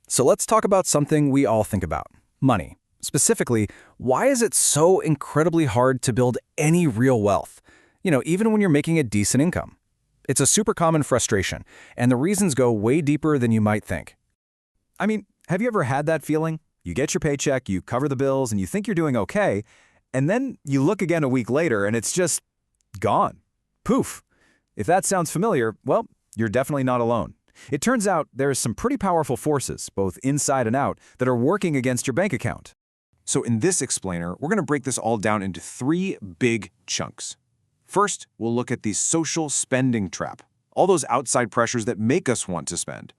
So let's talk about something we all think about, money. Specifically, why is it so incredibly hard to build any real wealth? Even when you're making a decent income. It's a super common frustration, and the reasons go way deeper than you might think. I mean, have you ever had that feeling? You get your paycheck, you cover the bills, and you think you're doing okay, and then you look again a week later and it's just gone. Poof. If that sounds familiar, well, you're definitely not alone. It turns out there's some pretty powerful forces, both inside and out, that are working against your bank account. So in this explainer, we're going to break this all down into 3 big chunks. First, we'll look at the social spending trap, all those outside pressures that make us want to spend.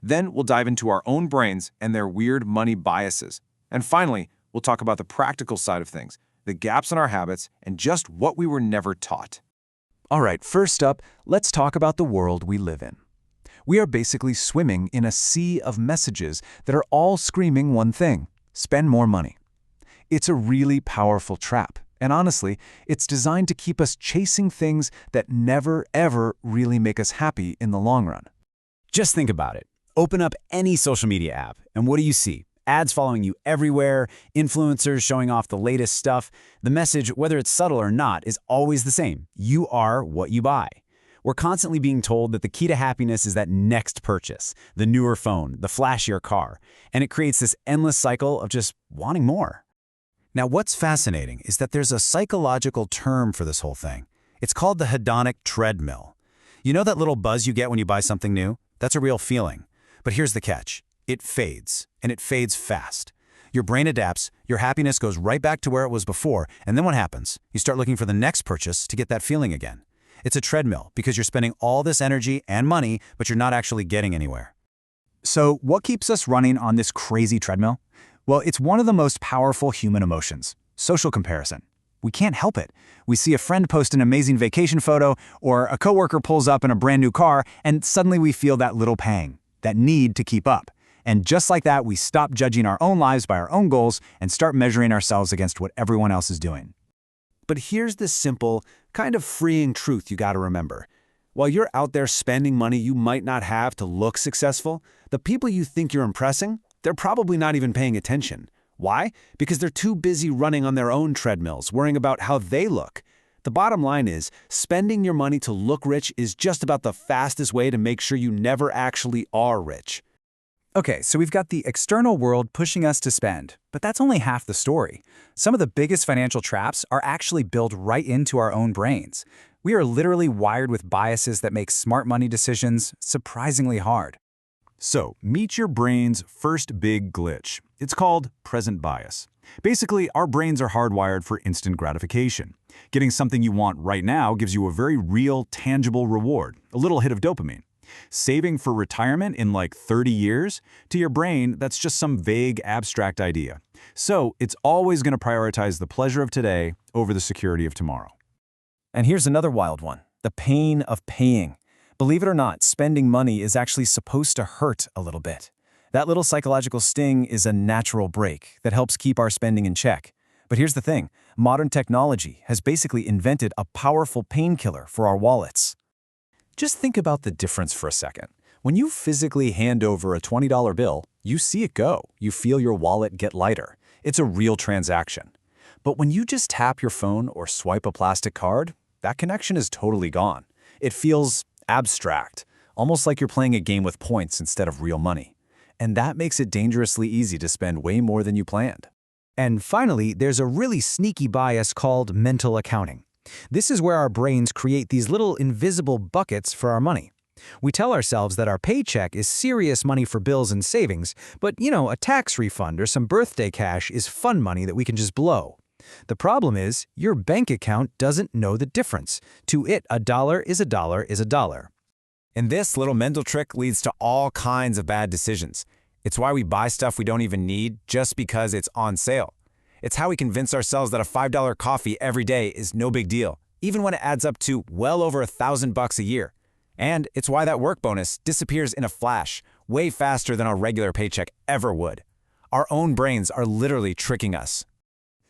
Then we'll dive into our own brains and their weird money biases. And finally, we'll talk about the practical side of things, the gaps in our habits, and just what we were never taught. All right, first up, let's talk about the world we live in. We are basically swimming in a sea of messages that are all screaming one thing: spend more money. It's a really powerful trap, and honestly, it's designed to keep us chasing things that never, ever really make us happy in the long run. Just think about it. Open up any social media app, and what do you see? Ads following you everywhere, influencers showing off the latest stuff. The message, whether it's subtle or not, is always the same. You are what you buy. We're constantly being told that the key to happiness is that next purchase, the newer phone, the flashier car, and it creates this endless cycle of just wanting more. Now, what's fascinating is that there's a psychological term for this whole thing. It's called the hedonic treadmill. You know that little buzz you get when you buy something new? That's a real feeling. But here's the catch. It fades, and it fades fast. Your brain adapts, your happiness goes right back to where it was before, and then what happens? You start looking for the next purchase to get that feeling again. It's a treadmill because you're spending all this energy and money, but you're not actually getting anywhere. So what keeps us running on this crazy treadmill? Well, it's one of the most powerful human emotions, social comparison. We can't help it. We see a friend post an amazing vacation photo, or a coworker pulls up in a brand new car, and suddenly we feel that little pang, that need to keep up. And just like that, we stop judging our own lives by our own goals and start measuring ourselves against what everyone else is doing. But here's the simple, kind of freeing truth you gotta remember. While you're out there spending money you might not have to look successful, the people you think you're impressing, they're probably not even paying attention. Why? Because they're too busy running on their own treadmills, worrying about how they look. The bottom line is, spending your money to look rich is just about the fastest way to make sure you never actually are rich. Okay, so we've got the external world pushing us to spend, but that's only half the story. Some of the biggest financial traps are actually built right into our own brains. We are literally wired with biases that make smart money decisions surprisingly hard. So, meet your brain's first big glitch. It's called present bias. Basically, our brains are hardwired for instant gratification. Getting something you want right now gives you a very real, tangible reward, a little hit of dopamine. Saving for retirement in like 30 years? To your brain, that's just some vague, abstract idea. So, it's always going to prioritize the pleasure of today over the security of tomorrow. And here's another wild one, the pain of paying. Believe it or not, spending money is actually supposed to hurt a little bit. That little psychological sting is a natural break that helps keep our spending in check. But here's the thing, modern technology has basically invented a powerful painkiller for our wallets. Just think about the difference for a second. When you physically hand over a $20 bill, you see it go. You feel your wallet get lighter. It's a real transaction. But when you just tap your phone or swipe a plastic card, that connection is totally gone. It feels abstract, almost like you're playing a game with points instead of real money. And that makes it dangerously easy to spend way more than you planned. And finally, there's a really sneaky bias called mental accounting. This is where our brains create these little invisible buckets for our money. We tell ourselves that our paycheck is serious money for bills and savings, but a tax refund or some birthday cash is fun money that we can just blow. The problem is, your bank account doesn't know the difference. To it, a dollar is a dollar is a dollar. And this little mental trick leads to all kinds of bad decisions. It's why we buy stuff we don't even need just because it's on sale. It's how we convince ourselves that a $5 coffee every day is no big deal, even when it adds up to well over $1,000 a year. And it's why that work bonus disappears in a flash, way faster than our regular paycheck ever would. Our own brains are literally tricking us.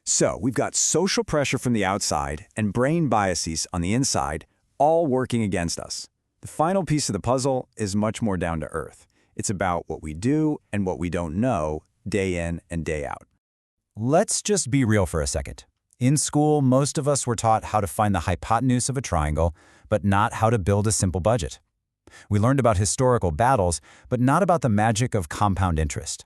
So, we've got social pressure from the outside and brain biases on the inside, all working against us. The final piece of the puzzle is much more down to earth. It's about what we do and what we don't know day in and day out. Let's just be real for a second. In school, most of us were taught how to find the hypotenuse of a triangle, but not how to build a simple budget. We learned about historical battles, but not about the magic of compound interest.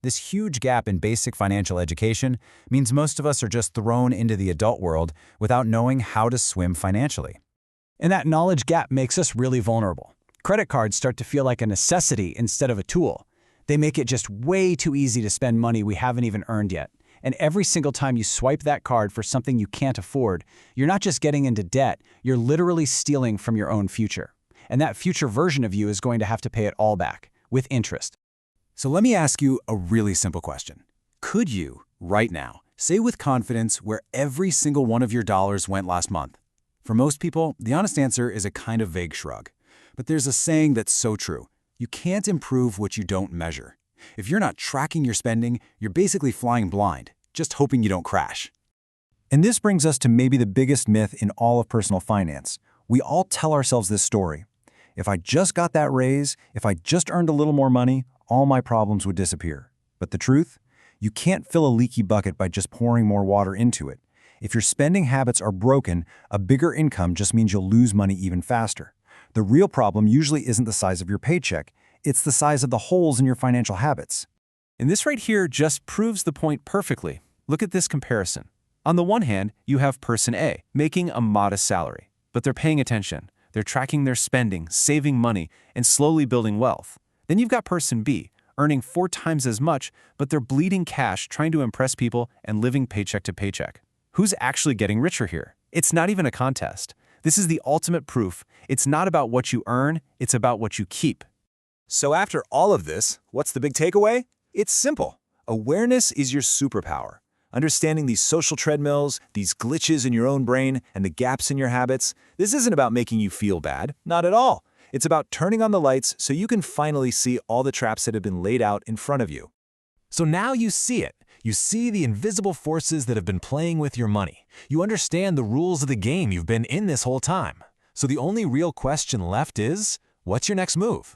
This huge gap in basic financial education means most of us are just thrown into the adult world without knowing how to swim financially. And that knowledge gap makes us really vulnerable. Credit cards start to feel like a necessity instead of a tool. They make it just way too easy to spend money we haven't even earned yet. And every single time you swipe that card for something you can't afford, you're not just getting into debt, you're literally stealing from your own future. And that future version of you is going to have to pay it all back, with interest. So let me ask you a really simple question. Could you, right now, say with confidence where every single one of your dollars went last month? For most people, the honest answer is a kind of vague shrug. But there's a saying that's so true. You can't improve what you don't measure. If you're not tracking your spending, you're basically flying blind, just hoping you don't crash. And this brings us to maybe the biggest myth in all of personal finance. We all tell ourselves this story. If I just got that raise, if I just earned a little more money, all my problems would disappear. But the truth? You can't fill a leaky bucket by just pouring more water into it. If your spending habits are broken, a bigger income just means you'll lose money even faster. The real problem usually isn't the size of your paycheck. It's the size of the holes in your financial habits. And this right here just proves the point perfectly. Look at this comparison. On the one hand, you have person A, making a modest salary, but they're paying attention. They're tracking their spending, saving money, and slowly building wealth. Then you've got person B, earning 4 times as much, but they're bleeding cash trying to impress people and living paycheck to paycheck. Who's actually getting richer here? It's not even a contest. This is the ultimate proof. It's not about what you earn, it's about what you keep. So after all of this, what's the big takeaway? It's simple. Awareness is your superpower. Understanding these social treadmills, these glitches in your own brain, and the gaps in your habits, this isn't about making you feel bad. Not at all. It's about turning on the lights so you can finally see all the traps that have been laid out in front of you. So now you see it. You see the invisible forces that have been playing with your money. You understand the rules of the game you've been in this whole time. So the only real question left is, what's your next move?